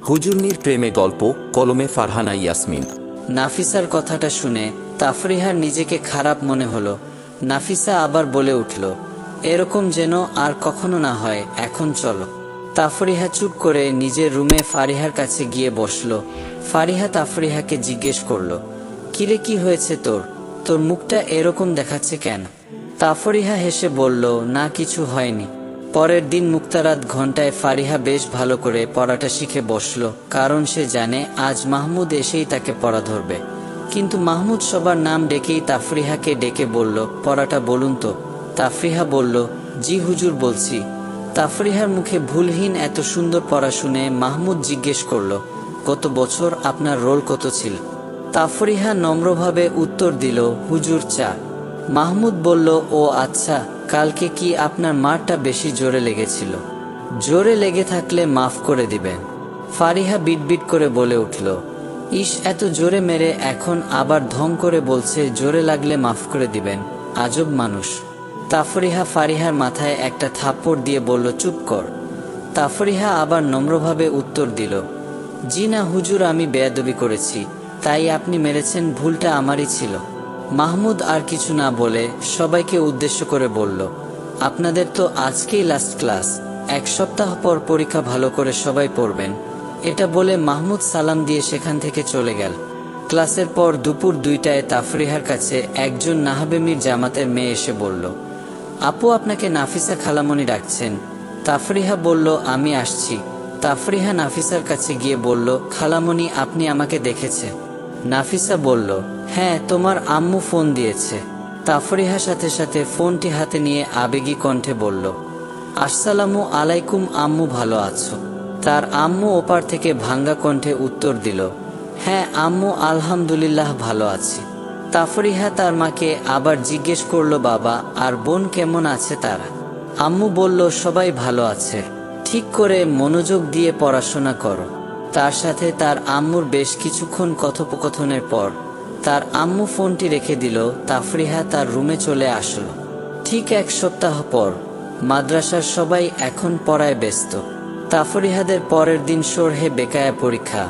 হুজুরনির প্রেমে গল্প, কলমে ফারহানা ইয়াসমিন। নাফিসার কথাটা শুনে তাফরিহার নিজেকে খারাপ মনে হলো। নাফিসা আবার বলে উঠল, এরকম যেন আর কখনো না হয়, এখন চলো। তাফরিহা চুপ করে নিজের রুমে ফারিহার কাছে গিয়ে বসল। ফারিহা তাফরিহাকে জিজ্ঞেস করল, কিরে, কি হয়েছে তোর? তোর মুখটা এরকম দেখাচ্ছে কেন? তাফরিহা হেসে বলল, না, কিছু হয়নি। পরের দিন মুক্তারাত ঘন্টায় ফারিহা বেশ ভালো করে পড়াটা শিখে বসল, কারণ সে জানে আজ মাহমুদ এসেই তাকে পড়া ধরবে। কিন্তু মাহমুদ সবার নাম ডেকেই তাফরিহাকে ডেকে বলল, পড়াটা বলুন তো। তাফরিহা বলল, জি হুজুর, বলছি। তাফরিহার মুখে ভুলহীন এত সুন্দর পড়া শুনে মাহমুদ জিজ্ঞেস করল, গত বছর আপনার রোল কত ছিল? তাফরিহা নম্রভাবে উত্তর দিল, হুজুর, 4। মাহমুদ বলল, ও আচ্ছা, কালকে কি আপনার মারটা বেশি জোরে লেগেছিল? জোরে লেগে থাকলে মাফ করে দিবেন। ফারিহা বিটবিট করে বলে উঠল, ইস, এত জোরে মেরে এখন আবার ঢং করে বলছে জোরে লাগলে মাফ করে দিবেন, আজব মানুষ। তাফরিহা ফারিহার মাথায় একটা থাপ্পড় দিয়ে বলল, চুপ কর। তাফরিহা আবার নম্রভাবে উত্তর দিল, জি না হুজুর, আমি বেয়াদবি করেছি, তাই আপনি মেরেছেন, ভুলটা আমারই ছিল। মাহমুদ আর কিছু না বলে সবাইকে উদ্দেশ্য করে বলল, আপনাদের তো আজকেই লাস্ট ক্লাস, 1 সপ্তাহ পর পরীক্ষা, ভালো করে সবাই পড়বেন। এটা বলে মাহমুদ সালাম দিয়ে সেখান থেকে চলে গেল। ক্লাসের পর দুপুর 2টায় তাফরিহার কাছে একজন নাহাবেমির জামাতের মেয়ে এসে বলল, আপু, আপনাকে নাফিসা খালামণি ডাকছেন। তাফরিহা বলল, আমি আসছি। তাফরিহা নাফিসার কাছে গিয়ে বলল, খালামণি, আপনি আমাকে দেখেছে? নাফিসা বলল, হ্যাঁ, তোমার আম্মু ফোন দিয়েছে। তাফরিহা সাথে সাথে ফোনটি হাতে নিয়ে আবেগী কণ্ঠে বলল, আসসালামু আলাইকুম আম্মু, ভালো আছো? তার আম্মু ওপার থেকে ভাঙ্গা কণ্ঠে উত্তর দিল, হ্যাঁ আম্মু, আলহামদুলিল্লাহ ভালো আছি। তাফরিহা তার মাকে আবার জিজ্ঞেস করল, বাবা আর বোন কেমন আছে তারা? আম্মু বলল, সবাই ভালো আছে, ঠিক করে মনোযোগ দিয়ে পড়াশোনা করো। তার সাথে তার আম্মুর বেশ কিছুক্ষণ কথোপকথনের পর তার আম্মু ফোনটি রেখে দিল। তাফরিহা তার রুমে চলে আসলো। ঠিক 1 সপ্তাহ পর মাদ্রাসার সবাই এখন পড়ায় ব্যস্ত। তাফরিহাদের পরের দিন শরহে বেকায়া পরীক্ষা,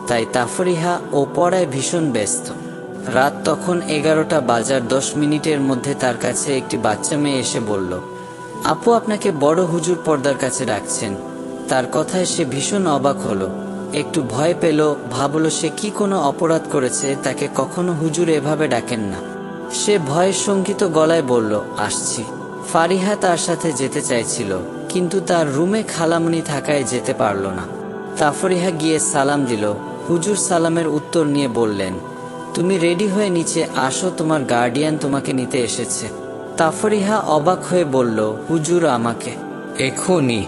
তাই তাফরিহা ও পড়ায় ভীষণ ব্যস্ত। রাত তখন 11টা বাজার 10 মিনিটের মধ্যে তার কাছে একটি বাচ্চা মেয়ে এসে বলল, আপু, আপনাকে বড় হুজুর পর্দার কাছে ডাকছেন। তার কথায় সে ভীষণ অবাক হলো, একটু ভয় পেল, ভাবল সে কি কোনো অপরাধ করেছে, তাকে কখনো হুজুর এভাবে ডাকেন না। সে ভয়ের শঙ্কিত গলায় বলল, আসছি। ফারিহা তার সাথে যেতে চাইছিল, কিন্তু তার রুমে খালামণি থাকায় যেতে পারল না। তাফরিহা গিয়ে সালাম দিল। হুজুর সালামের উত্তর নিয়ে বললেন, তুমি রেডি হয়ে নিচে আসো, তোমার গার্ডিয়ান তোমাকে নিতে এসেছে। তাফরিহা অবাক হয়ে বলল, হুজুর, আমাকে এখনই?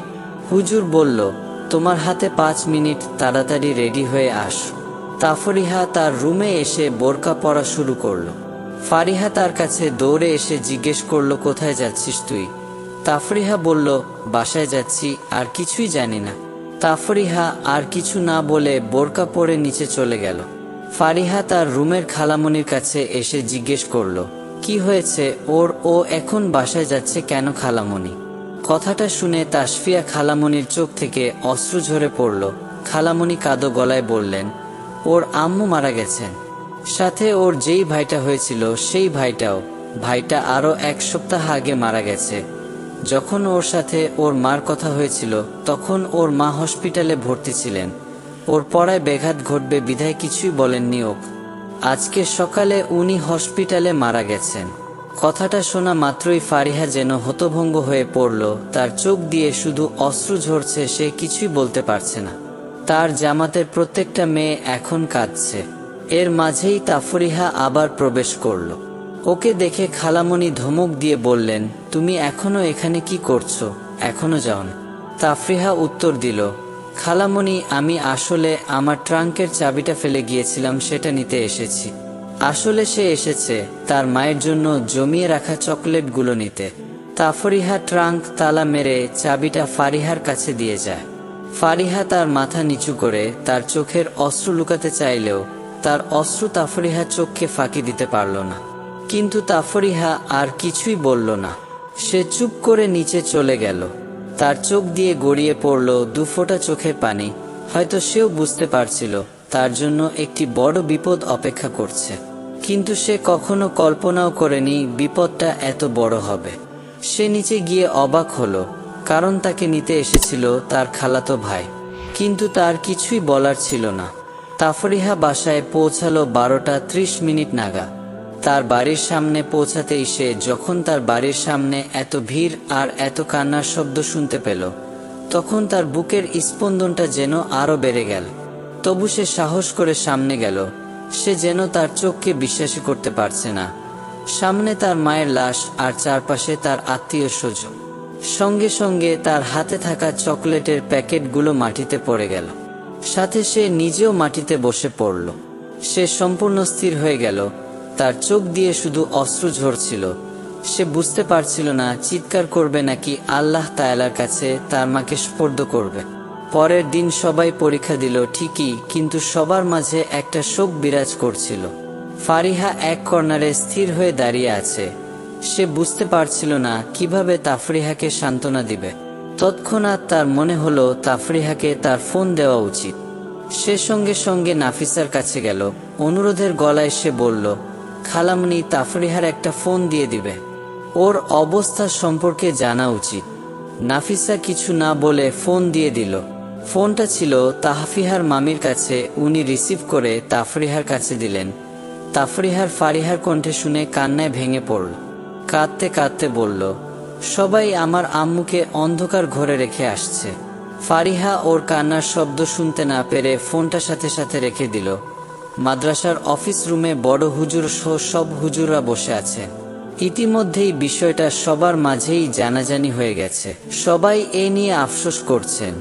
হুজুর বলল, তোমার হাতে 5 মিনিট, তাড়াতাড়ি রেডি হয়ে আসো। তাফরিহা তার রুমে এসে বোরকা পরা শুরু করল। ফারিহা তার কাছে দৌড়ে এসে জিজ্ঞেস করল, কোথায় যাচ্ছিস তুই? তাফরিহা বলল, বাসায় যাচ্ছি, আর কিছুই জানি না। তাফরিহা আর কিছু না বলে বোরকা পরে নিচে চলে গেল। ফারিহা তার রুমের খালামণির কাছে এসে জিজ্ঞেস করল, কি হয়েছে ওর, ও এখন বাসায় যাচ্ছে কেন খালামণি? কথাটা শুনে তাসফিয়া খালামণির চোখ থেকে অশ্রু ঝরে পড়ল। খালামণি কাঁদো গলায় বললেন, ওর আম্মু মারা গেছেন, সাথে ওর যেই ভাইটা হয়েছিল সেই ভাইটাও। ভাইটা আরো 1 সপ্তাহ আগে মারা গেছে। যখন ওর সাথে ওর মার কথা হয়েছিল তখন ওর মা হসপিটালে ভর্তি ছিলেন। ওর পড়ায় ব্যাঘাত ঘটবে বিধায় কিছুই বলেননি ওকে। আজকে সকালে উনি হসপিটালে মারা গেছেন। কথাটা শোনা মাত্রই ফারিহা যেন হতভম্ব হয়ে পড়ল। তার চোখ দিয়ে শুধু অশ্রু ঝরছে, সে কিছুই বলতে পারছে না। তার জামাতের প্রত্যেকটা মেয়ে এখন কাঁদছে। এর মাঝেই তাফরিহা আবার প্রবেশ করল। ওকে দেখে খালামণি ধমক দিয়ে বললেন, তুমি এখনো এখানে কি করছো? এখনো যাওনি? তাফরিহা উত্তর দিল, খালামণি, আমি আসলে আমার ট্রাঙ্কের চাবিটা ফেলে গিয়েছিলাম, সেটা নিতে এসেছি। আসলে সে এসেছে তার মায়ের জন্য জমিয়ে রাখা চকলেটগুলো নিতে। তাফরিহা ট্রাঙ্ক তালা মেরে চাবিটা ফারিহার কাছে দিয়ে যায়। ফারিহা তার মাথা নিচু করে তার চোখের অশ্রু লুকাতে চাইলেও তার অশ্রু তাফরিহার চোখকে ফাঁকি দিতে পারল না। কিন্তু তাফরিহা আর কিছুই বলল না। সে চুপ করে নিচে চলে গেল। তার চোখ দিয়ে গড়িয়ে পড়ল দুফোঁটা চোখের পানি। হয়তো সেও বুঝতে পারছিল তার জন্য একটি বড় বিপদ অপেক্ষা করছে, কিন্তু সে কখনো কল্পনাও করেনি বিপদটা এত বড় হবে। সে নিচে গিয়ে অবাক হলো, কারণ তাকে নিতে এসেছিল তার খালাতো ভাই, কিন্তু তার কিছুই বলার ছিল না। তাফরিহা বাসায় পৌঁছালো 12:30 নাগাদ। তার বাড়ির সামনে পৌঁছাতেই সে যখন তার বাড়ির সামনে এত ভিড় আর এত কান্নার শব্দ শুনতে পেল, তখন তার বুকের স্পন্দনটা যেন আরো বেড়ে গেল। তবু সে সাহস করে সামনে গেল। সে যেন তার চোখকে বিশ্বাসই করতে পারছে না। সামনে তার মায়ের লাশ আর চারপাশে তার আত্মীয় স্বজন। সঙ্গে সঙ্গে তার হাতে থাকা চকলেটের প্যাকেটগুলো মাটিতে পড়ে গেল, সাথে সে নিজেও মাটিতে বসে পড়ল। সে সম্পূর্ণ স্থির হয়ে গেল। তার চোখ দিয়ে শুধু অশ্রু ঝরছিল। সে বুঝতে পারছিল না চিৎকার করবে নাকি আল্লাহ তাআলার কাছে তার মাকে সুপর্দ করবে। পরের দিন সবাই পরীক্ষা দিল ঠিকই, কিন্তু সবার মাঝে একটা শোক বিরাজ করছিল। ফারিহা এক কর্নারে স্থির হয়ে দাঁড়িয়ে আছে। সে বুঝতে পারছিল না কিভাবে তাফরিহাকে সান্ত্বনা দিবে। তৎক্ষণাৎ তার মনে হলো তাফরিহাকে তার ফোন দেওয়া উচিত। সে সঙ্গে সঙ্গে নাফিসার কাছে গেল। অনুরোধের গলায় সে বলল, খালামণি, তাফরিহার একটা ফোন দিয়ে দিবে, ওর অবস্থা সম্পর্কে জানা উচিত। নাফিসা কিছু না বলে ফোন দিয়ে দিল। ফোনটা ছিল তাহফিহার মামির কাছে। উনি রিসিভ করে তাফরিহার কাছে দিলেন। তাফরিহার ফারিহার কণ্ঠে শুনে কান্নায় ভেঙে পড়ল। কাঁদতে কাঁদতে বলল, সবাই আমার আম্মুকে অন্ধকার ঘরে রেখে আসছে। ফারিহা ওর কান্নার শব্দ শুনতে না পেরে ফোনটা সাথে সাথে রেখে দিল। মাদ্রাসার অফিস রুমে বড় হুজুর সহ সব হুজুররা বসে আছে। ইতিমধ্যেই বিষয়টা সবার মাঝেই জানাজানি হয়ে গেছে। সবাই এ নিয়ে আফসোস করছেন।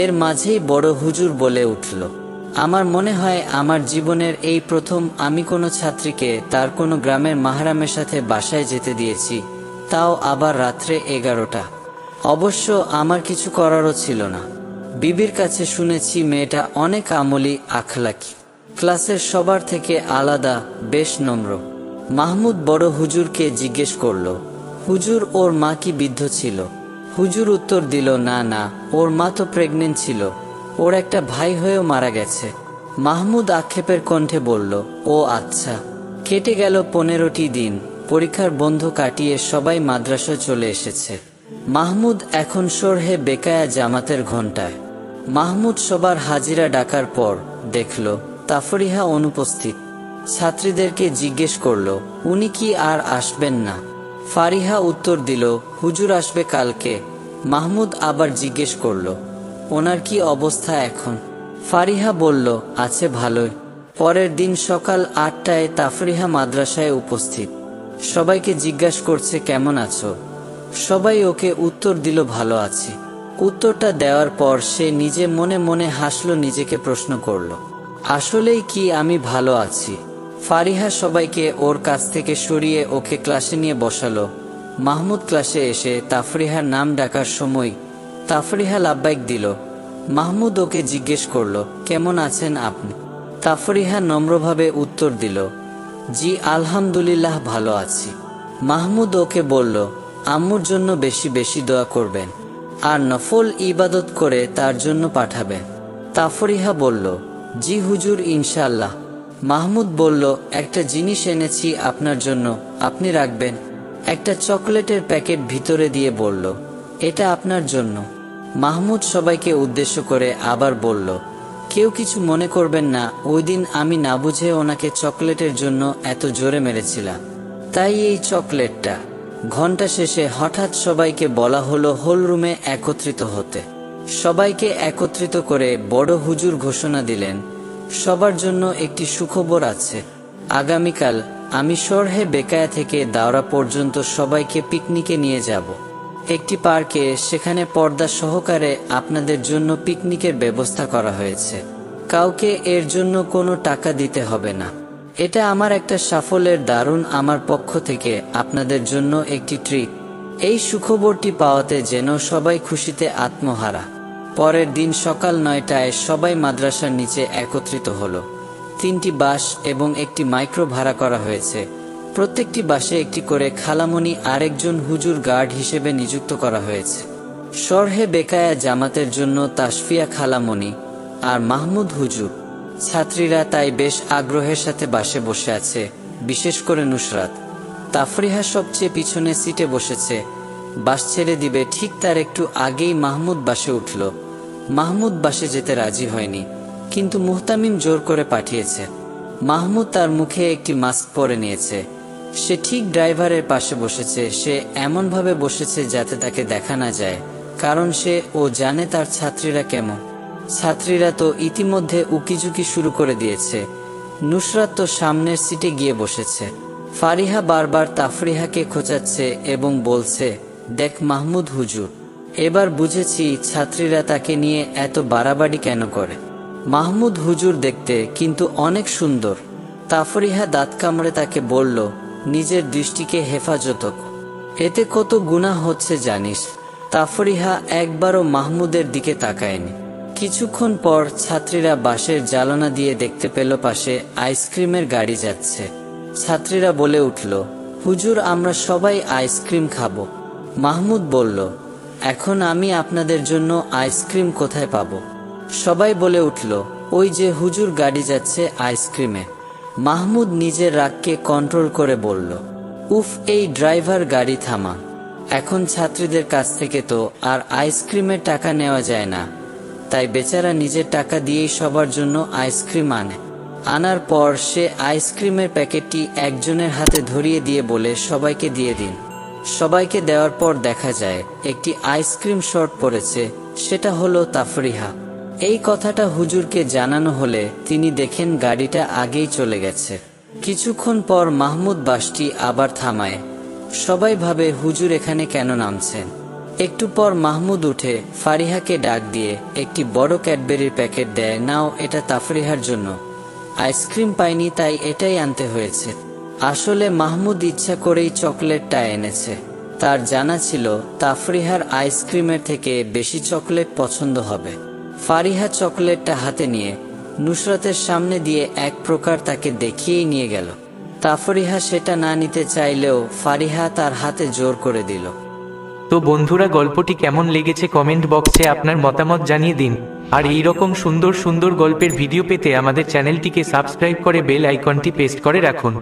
এর মাঝেই বড় হুজুর বলে উঠল, আমার মনে হয় আমার জীবনের এই প্রথম আমি কোনো ছাত্রীকে তার কোনো গ্রামের মাহরামের সাথে বাসায় যেতে দিয়েছি, তাও আবার রাত্রে 11টা। অবশ্য আমার কিছু করারও ছিল না। বিবির কাছে শুনেছি মেয়েটা অনেক আমলি, আখলাকি, ক্লাসের সবার থেকে আলাদা, বেশ নম্র। মাহমুদ বড় হুজুরকে জিজ্ঞেস করল, হুজুর, ওর মা কি বৃদ্ধ ছিল? হুজুর উত্তর দিল, না না, ওর মা তো প্রেগনেন্ট ছিল, ওর একটা ভাই হয়েও মারা গেছে। মাহমুদ আক্ষেপের কণ্ঠে বলল, ও আচ্ছা। কেটে গেল 15টি দিন। পরীক্ষার বন্ধ কাটিয়ে সবাই মাদ্রাসায় চলে এসেছে। মাহমুদ এখন শরহে বেকায়া জামাতের ঘণ্টায়। মাহমুদ সবার হাজিরা ডাকার পর দেখল তাফরিহা অনুপস্থিত। ছাত্রীদেরকে জিজ্ঞেস করল, উনি কি আর আসবেন না? ফারিহা উত্তর দিল, হুজুর আসবে কালকে। মাহমুদ আবার জিজ্ঞেস করল, ওনার কি অবস্থা এখন? ফারিহা বলল, আছে ভালোই। পরের দিন সকাল 8টায় তাফরিহা মাদ্রাসায় উপস্থিত। সবাইকে জিজ্ঞাসা করছে, কেমন আছো? সবাই ওকে উত্তর দিল, ভালো আছি। উত্তরটা দেওয়ার পর সে নিজে মনে মনে হাসল, নিজেকে প্রশ্ন করল, আসলেই কি আমি ভালো আছি? ফারিহা সবাইকে ওর কাছ থেকে সরিয়ে ওকে ক্লাসে নিয়ে বসালো। মাহমুদ ক্লাসে এসে তাফরিহার নাম ডাকার সময় তাফরিহা লাব্বাইক দিল। মাহমুদ ওকে জিজ্ঞেস করল, কেমন আছেন আপনি? তাফরিহা নম্রভাবে উত্তর দিল, জি আলহামদুলিল্লাহ, ভালো আছি। মাহমুদ ওকে বলল, আম্মুর জন্য বেশি বেশি দোয়া করবেন আর নফল ইবাদত করে তার জন্য পাঠাবেন। তাফরিহা বলল, জি হুজুর, ইনশাআল্লাহ। মাহমুদ বলল, একটা জিনিস এনেছি আপনার জন্য, আপনি রাখবেন। একটা চকলেটের প্যাকেট ভিতরে দিয়ে বলল, এটা আপনার জন্য। মাহমুদ সবাইকে উদ্দেশ্য করে আবার বলল, কেউ কিছু মনে করবেন না, ওই দিন আমি না বুঝে ওনাকে চকলেটের জন্য এত জোরে মেরেছিলাম, তাই এই চকলেটটা। ঘন্টা শেষে হঠাৎ সবাইকে বলা হলো হলরুমে একত্রিত হতে। সবাইকে একত্রিত করে বড় হুজুর ঘোষণা দিলেন, সবার জন্য একটি সুখবর আছে। আগামীকাল আমি শরহে বেকায়া থেকে দাওরা পর্যন্ত সবাইকে পিকনিকে নিয়ে যাব, একটি পার্কে। সেখানে পর্দা সহকারে আপনাদের জন্য পিকনিকের ব্যবস্থা করা হয়েছে। কাউকে এর জন্য কোনো টাকা দিতে হবে না। এটা আমার একটা সাফল্যের দারুণ আমার পক্ষ থেকে আপনাদের জন্য একটি ট্রিট। এই সুখবরটি পাওয়াতে যেন সবাই খুশিতে আত্মহারা। পরের দিন সকাল 9টায় সবাই মাদ্রাসার নিচে একত্রিত হলো। 3টি বাস এবং একটি মাইক্রো ভাড়া করা হয়েছে। প্রত্যেকটি বাসে একটি করে খালামণি আরেকজন হুজুর গার্ড হিসেবে নিযুক্ত করা হয়েছে। শরহে বেকায়া জামাতের জন্য তাসফিয়া খালামণি আর মাহমুদ হুজুর। ছাত্রীরা তাই বেশ আগ্রহের সাথে বাসে বসে আছে, বিশেষ করে নুসরাত। তাফরিহা সবচেয়ে পিছনে সিটে বসেছে, বাস ছেড়ে দিবে ঠিক তার একটু আগেই মাহমুদ বাসে উঠল। মাহমুদ বাসে যেতে রাজি হয়নি, কিন্তু মুহতামিম জোর করে পাঠিয়েছে। মাহমুদ তার মুখে একটি মাস্ক পরে নিয়েছে। সে ঠিক ড্রাইভারের পাশে বসেছে। সে এমনভাবে বসেছে যাতে তাকে দেখা না যায়, কারণ ও জানে তার ছাত্রীরা কেমন। ছাত্রীরা তো ইতিমধ্যে উকিঝুঁকি শুরু করে দিয়েছে। নুসরাত তো সামনের সিটে গিয়ে বসেছে। ফারিহা বারবার তাফরিহাকে খোঁচাচ্ছে এবং বলছে, দেখ মাহমুদ হুজুর। এবার বুঝেছি ছাত্রীরা তাকে নিয়ে এত বাড়াবাড়ি কেন করে। মাহমুদ হুজুর দেখতে কিন্তু অনেক সুন্দর। তাফরিহা দাঁত কামড়ে তাকে বলল, নিজের দৃষ্টিকে হেফাজত কর। এতে কত গুনাহ হচ্ছে জানিস। তাফরিহা একবারও মাহমুদের দিকে তাকায়নি। কিছুক্ষণ পর ছাত্রীরা বাসের জানালা দিয়ে দেখতে পেল পাশে আইসক্রিমের গাড়ি যাচ্ছে। ছাত্রীরা বলে উঠল, হুজুর আমরা সবাই আইসক্রিম খাবো। মাহমুদ বলল, এখন আমি আপনাদের জন্য আইসক্রিম কোথায় পাবো? সবাই বলে উঠল, ওই যে হুজুর গাড়ি যাচ্ছে আইসক্রিমে। মাহমুদ নিজের রাগকে কন্ট্রোল করে বলল, উফ, এই ড্রাইভার গাড়ি থামা। এখন ছাত্রীদের কাছ থেকে তো আর আইসক্রিমের টাকা নেওয়া যায় না, তাই বেচারা নিজের টাকা দিয়েই সবার জন্য আইসক্রিম আনে। আনার পর সে আইসক্রিমের প্যাকেটটি একজনের হাতে ধরিয়ে দিয়ে বলে, সবাইকে দিয়ে দিন। সবাইকে দেওয়ার পর দেখা যায় একটি আইসক্রিম শর্ট পড়েছে, সেটা হলো তাফরিহা। এই কথাটা হুজুরকে জানানো হলে তিনি দেখেন গাড়িটা আগেই চলে গেছে। কিছুক্ষণ পর মাহমুদ বাসটি আবার থামায়। সবাই ভাবে হুজুর এখানে কেন নামছেন। একটু পর মাহমুদ উঠে ফারিহাকে ডাক দিয়ে একটি বড় ক্যাডবেরির প্যাকেট দেয়, নাও এটা তাফরিহার জন্য। আইসক্রিম পাইনি তাই এটাই আনতে হয়েছে। আসলে মাহমুদ ইচ্ছা করেই চকলেটটা এনেছে। তার জানা ছিল তাফরিহার আইসক্রিমের থেকে বেশি চকলেট পছন্দ হবে। ফারিহা চকলেটটা হাতে নিয়ে নুসরাতের সামনে দিয়ে এক প্রকার তাকে দেখিয়েই নিয়ে গেল। তাফরিহা সেটা না নিতে চাইলেও ফারিহা তার হাতে জোর করে দিল। তো বন্ধুরা, গল্পটি কেমন লেগেছে কমেন্ট বক্সে আপনার মতামত জানিয়ে দিন। আর এই রকম সুন্দর সুন্দর গল্পের ভিডিও পেতে আমাদের চ্যানেলটিকে সাবস্ক্রাইব করে বেল আইকনটি প্রেস করে রাখুন।